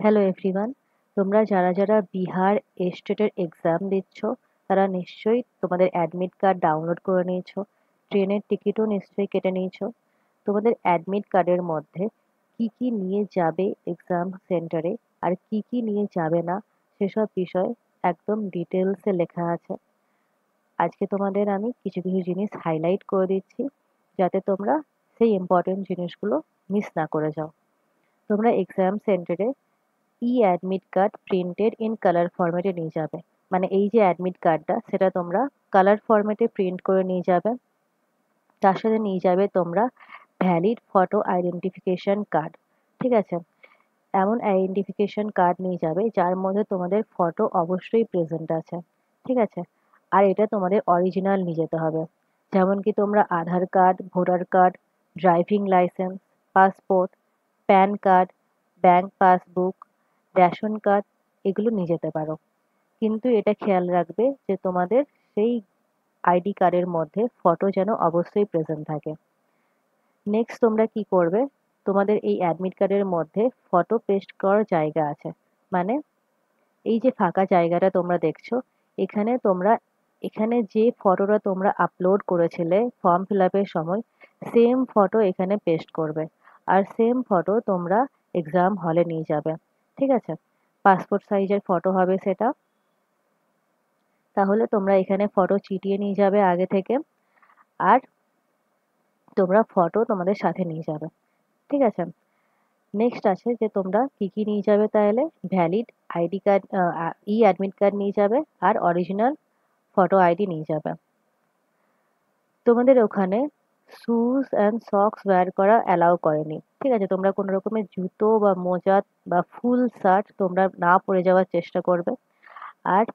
Hello everyone, তোমরা যারা যারা বিহার এস্টেটের এক্সাম দিচ্ছ তারা নিশ্চয়ই তোমাদের অ্যাডমিট কার্ড ডাউনলোড করে নিয়েছো। ট্রেনের টিকিটও নিশ্চয়ই কেটে নিয়েছো। তোমাদের অ্যাডমিট কার্ডের মধ্যে কি কি নিয়ে যাবে এক্সাম সেন্টারে আর কি কি নিয়ে যাবে না সেসব বিষয় একদম ডিটেলসে লেখা আছে। আজকে তোমাদের আমি কিছু কিছু জিনিস হাইলাইট করে দিচ্ছি যাতে তোমরা সেই ইম্পর্টেন্ট জিনিসগুলো মিস না করে যাও। তোমরা এক্সাম সেন্টারে admit card printed in colour ফরম্যাটে নিয়ে যাবে। মানে এই যে অ্যাডমিট কার্ডটা সেটা তোমরা কালার ফরম্যাটে প্রিন্ট করে নিয়ে যাবে। তার সাথে নিয়ে যাবে তোমরা ভ্যালিড ফটো আইডেন্টিফিকেশন কার্ড। ঠিক আছে? এমন আইডেন্টিফিকেশন কার্ড নিয়ে যাবে যার মধ্যে তোমাদের ফটো অবশ্যই প্রেজেন্ট আছে। ঠিক আছে? আর এটা তোমাদের অরিজিনাল নিয়ে যেতে হবে। যেমন কি তোমরা Aadhaar card, voter card, driving licence, passport, PAN card, bank passbook, ration card এগুলো নিয়ে যেতে পারো। কিন্তু এটা খেয়াল রাখবে যে তোমাদের সেই আইডি কার্ডের মধ্যে ফটো যেন অবশ্যই প্রেজেন্ট থাকে। নেক্সট তোমরা কি করবে, তোমাদের এই অ্যাডমিট কার্ডের মধ্যে ফটো পেস্ট করার জায়গা আছে। মানে এই যে ফাঁকা জায়গাটা তোমরা দেখছো, এখানে তোমরা এখানে যে ফটোটা তোমরা আপলোড করেছিলে ফর্ম ফিল আপের সময় সেম ফটো এখানে পেস্ট করবে। আর সেম ফটো তোমরা এক্সাম হলে নিয়ে যাবে। ঠিক আছে? পাসপোর্ট সাইজের ফটো হবে সেটা। তাহলে তোমরা এখানে ফটো চিটিয়ে নিয়ে যাবে আগে থেকে। আর তোমরা ফটো তোমাদের সাথে নিয়ে যাবে। ঠিক আছে? নেক্সট আছে যে তোমরা কি কি নিয়ে যাবে তাহলে, valid ID card, admit card নিয়ে যাবে আর অরিজিনাল ফটো আইডি নিয়ে যাবে। তোমাদের ওখানে শুজ অ্যান্ড সক্স ওয়্যার করা অ্যালাউ করেনি। ঠিক আছে? তোমরা কোনো রকমের জুতো বা মোজা বা ফুল শার্ট তোমরা না পরে যাওয়ার চেষ্টা করবে। আর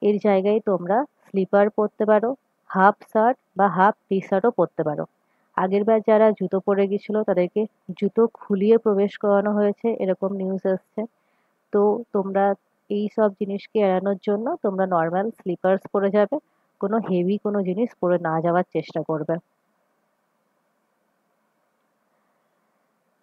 এর জায়গায় তোমরা স্লিপার পরতে পারো, হাফ শার্ট বা হাফ টি শার্টও পরতে পারো। আগেরবার যারা জুতো পরে গেছিল তাদেরকে জুতো খুলিয়ে প্রবেশ করানো হয়েছে, এরকম নিউজ এসছে। তো তোমরা এই সব জিনিসকে এড়ানোর জন্য তোমরা নর্মাল স্লিপার্স পরে যাবে। কোনো হেভি কোনো জিনিস পরে না যাওয়ার চেষ্টা করবে।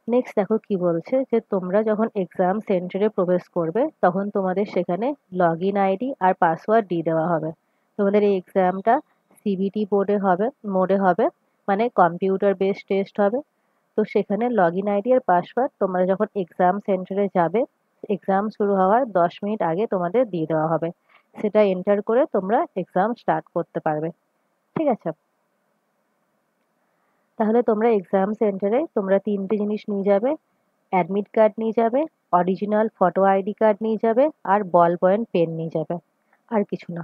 নেক্সট দেখো কি বলছে যে তোমরা যখন এক্সাম সেন্টারে প্রবেশ করবে তখন তোমাদের সেখানে লগ ইন আইডি আর পাসওয়ার্ড দিয়ে দেওয়া হবে। তোমাদের এই এক্সামটা সিবিটি মোডে হবে, মানে কম্পিউটার বেসড টেস্ট হবে। তো সেখানে লগ ইন আইডি আর পাসওয়ার্ড তোমরা যখন এক্সাম সেন্টারে যাবে এক্সাম শুরু হওয়ার 10 মিনিট আগে তোমাদের দিয়ে দেওয়া হবে। সেটা এন্টার করে তোমরা এক্সাম স্টার্ট করতে পারবে। ঠিক আছে? তাহলে তোমরা এক্সাম সেন্টারে তোমরা তিনটে জিনিস নিয়ে যাবে, অ্যাডমিট কার্ড নিয়ে যাবে, অরিজিনাল ফটো আইডি কার্ড নিয়ে যাবে আর বল পয়েন্ট পেন নিয়ে যাবে। আর কিছু না।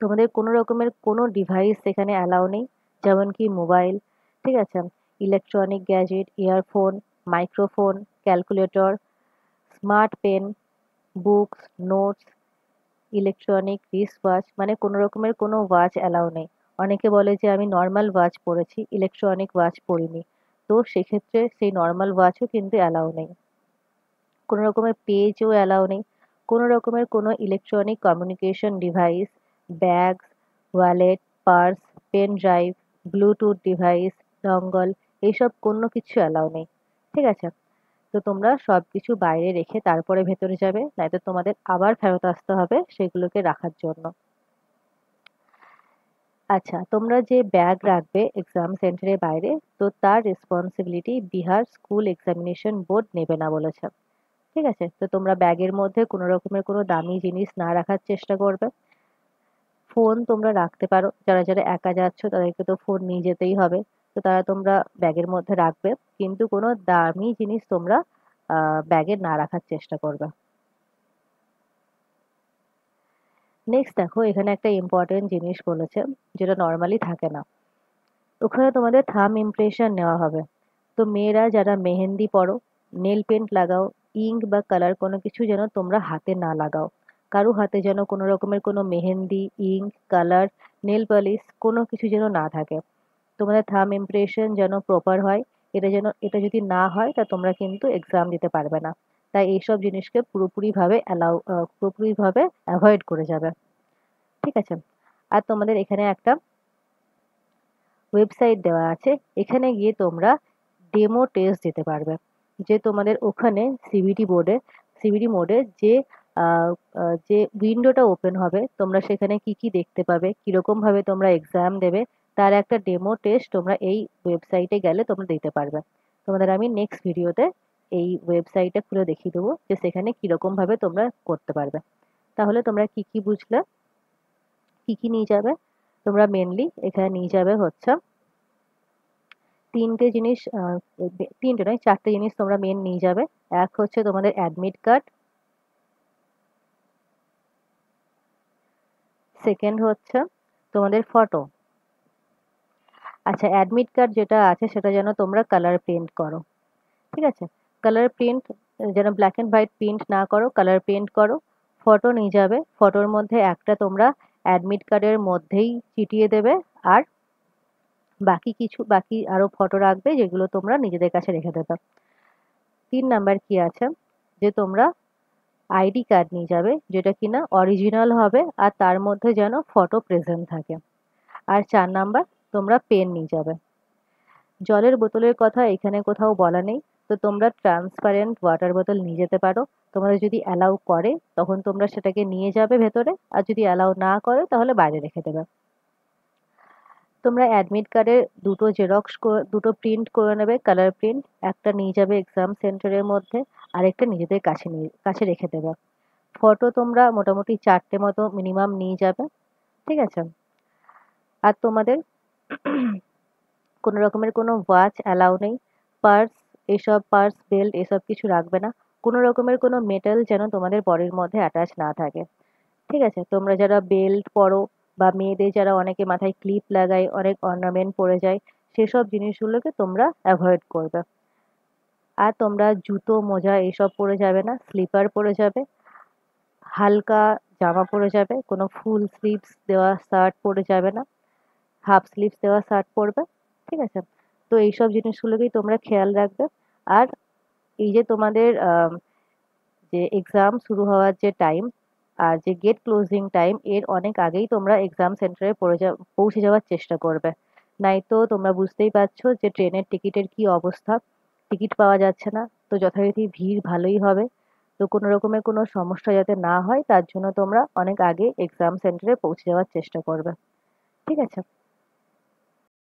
তোমাদের কোনো রকমের কোনো ডিভাইস সেখানে অ্যালাউ নেই, যেমন কি মোবাইল। ঠিক আছে? Electronic gadget, earphone, microphone, calculator, smart pen, books, notes, electronic wrist watch, মানে কোনো রকমের কোনো ওয়াচ অ্যালাউ নেই। অনেকে বলে যে আমি নর্মাল ওয়াচ পরেছি, ইলেকট্রনিক ওয়াচ পরিনি। তো সেক্ষেত্রে সেই নর্মাল ওয়াচও কিন্তু অ্যালাউ নেই। কোনো রকমের পেজও অ্যালাউ নেই। কোনো রকমের কোনো electronic communication device, bag, wallet, purse, pen drive, bluetooth device, dongle এইসব কোনো কিছু অ্যালাউ নেই। ঠিক আছে? তো তোমরা সব কিছু বাইরে রেখে তারপরে ভেতরে যাবে, নয়তো তোমাদের আবার ফেরত আসতে হবে সেগুলোকে রাখার জন্য। আচ্ছা, তোমরা যে ব্যাগ রাখবে এক্সাম সেন্টারের বাইরে, তো তার responsibility Bihar school examination board নেবে না বলেছে। ঠিক আছে? তো তোমরা ব্যাগের মধ্যে কোনো রকমের কোনো দামি জিনিস না রাখার চেষ্টা করবে। ফোন তোমরা রাখতে পারো, যারা যারা একা যাচ্ছ তাদেরকে তো ফোন নিয়ে যেতেই হবে। তো তারা তোমরা ব্যাগের মধ্যে রাখবে, কিন্তু কোনো দামি জিনিস তোমরা ব্যাগে না রাখার চেষ্টা করবে। নেক্সট দেখো এখানে একটা ইম্পর্টেন্ট জিনিস বলেছে যেটা নর্মালি থাকে না। ওখানে তোমাদের থাম্ব ইমপ্রেশন নেওয়া হবে। তো মেয়েরা যারা মেহেন্দি পরো, নেল পেন্ট লাগাও, ইঙ্ক বা কালার কোনো কিছু যেন তোমরা হাতে না লাগাও। কারো হাতে যেন কোনো রকমের কোনো mehendi, ink, colour, nail polish কোনো কিছু যেন না থাকে। তোমাদের থাম্ব ইমপ্রেশন যেন প্রপার হয়। এটা যদি না হয় তা তোমরা কিন্তু এক্সাম দিতে পারবে না। তাই এইসব জিনিসকে পুরোপুরিভাবে অ্যাভয়েড করে যাবে। ঠিক আছে? আর তোমাদের এখানে একটা ওয়েবসাইট দেওয়া আছে, এখানে গিয়ে তোমরা ডেমো টেস্ট দিতে পারবে। যে তোমাদের ওখানে সিবিটি মোডে যে উইন্ডোটা ওপেন হবে, তোমরা সেখানে কি কি দেখতে পাবে, কিরকম ভাবে তোমরা এক্সাম দেবে, তার একটা ডেমো টেস্ট তোমরা এই ওয়েবসাইটে গেলে তোমরা দিতে পারবে। তোমাদের আমি নেক্সট ভিডিওতে এই ওয়েবসাইটটা খুলে দেখিয়ে দেবো যে সেখানে কিরকম ভাবে তোমরা করতে পারবে। তাহলে তোমরা কি কি বুঝলে, কি কি নিয়ে যাবে? তোমরা মেনলি এখানে নিয়ে যাবে হচ্ছে তিনটে জিনিস, তিনটে নয়, চারটে জিনিস তোমরা মেন নিয়ে যাবে। এক হচ্ছে তোমাদের অ্যাডমিট কার্ড, সেকেন্ড হচ্ছে তোমাদের ফটো। আচ্ছা, অ্যাডমিট কার্ড যেটা আছে সেটা যেন তোমরা কালার প্রিন্ট করো, ঠিক আছে? কালার প্রিন্ট যেন ব্ল্যাক অ্যান্ড হোয়াইট প্রিন্ট না করো, কালার প্রিন্ট করো। ফটো নিয়ে যাবে, ফটোর মধ্যে একটা তোমরা অ্যাডমিট কার্ডের মধ্যেই চিটিয়ে দেবে, আর বাকি আরো ফটো রাখবে যেগুলো তোমরা নিজেদের কাছে রেখে দেবে। 3 নাম্বার কি আছে, যে তোমরা আইডি কার্ড নিয়ে যাবে যেটা কিনা অরিজিনাল হবে আর তার মধ্যে যেন ফটো প্রেজেন্ট থাকে। আর 4 নাম্বার, তোমরা পেন নিয়ে যাবে। জলের বোতলের কথা এখানে কোথাও বলা নেই, তো তোমরা ট্রান্সপারেন্ট ওয়াটার বোতল নিয়ে যেতে পারো। তোমাদের যদি অ্যালাউ করে তখন তোমরা সেটাকে নিয়ে যাবে ভেতরে, আর যদি অ্যালাউ না করে তাহলে বাইরে রেখে দেবে। তোমরা অ্যাডমিট কার্ডের দুটো প্রিন্ট করে নেবে, কালার প্রিন্ট। একটা নিয়ে যাবে এক্সাম সেন্টারের মধ্যে, আরেকটা নিজেদের কাছে রেখে দেবে। ফটো তোমরা মোটামুটি 4টে মতো মিনিমাম নিয়ে যাবে, ঠিক আছে? আর তোমাদের কোনো রকমের কোনো ওয়াচ অ্যালাউ নেই, পার্স, পার্স বেল্ট এসব কিছু রাখবে না। কোনো রকমের কোনো মেটাল যেন তোমাদের বডির মধ্যে অ্যাটাচ না থাকে, ঠিক আছে? তোমরা যারা বেল্ট পরো বা মেয়েদের যারা অনেকে মাথায় ক্লিপ লাগায়, অনেক অর্নামেন্ট পরে যায়, সেসব জিনিসগুলোকে তোমরা অ্যাভয়েড করবে। আর তোমরা জুতো মোজা এসব পরে যাবে না, স্লিপার পরে যাবে, হালকা জামা পরে যাবে, কোনো ফুল স্লিভস দেওয়া শার্ট পরে যাবে না, হাফ স্লিভস দেওয়া শার্ট পরবে, ঠিক আছে? তো এইসব জিনিসগুলোকেই তোমরা খেয়াল রাখবে। আর এই যে তোমাদের যে এক্সাম শুরু হওয়ার যে টাইম আর যে গেট ক্লোজিং টাইম, এর অনেক আগেই তোমরা এক্সাম সেন্টারে পৌঁছে যাওয়ার চেষ্টা করবে। নয়তো তোমরা বুঝতেই পারছো যে ট্রেনের টিকিটের কি অবস্থা, টিকিট পাওয়া যাচ্ছে না, তো যথারীতি ভিড় ভালোই হবে। তো কোনো রকমের কোনো সমস্যা যাতে না হয় তার জন্য তোমরা অনেক আগে এক্সাম সেন্টারে পৌঁছে যাওয়ার চেষ্টা করবে, ঠিক আছে?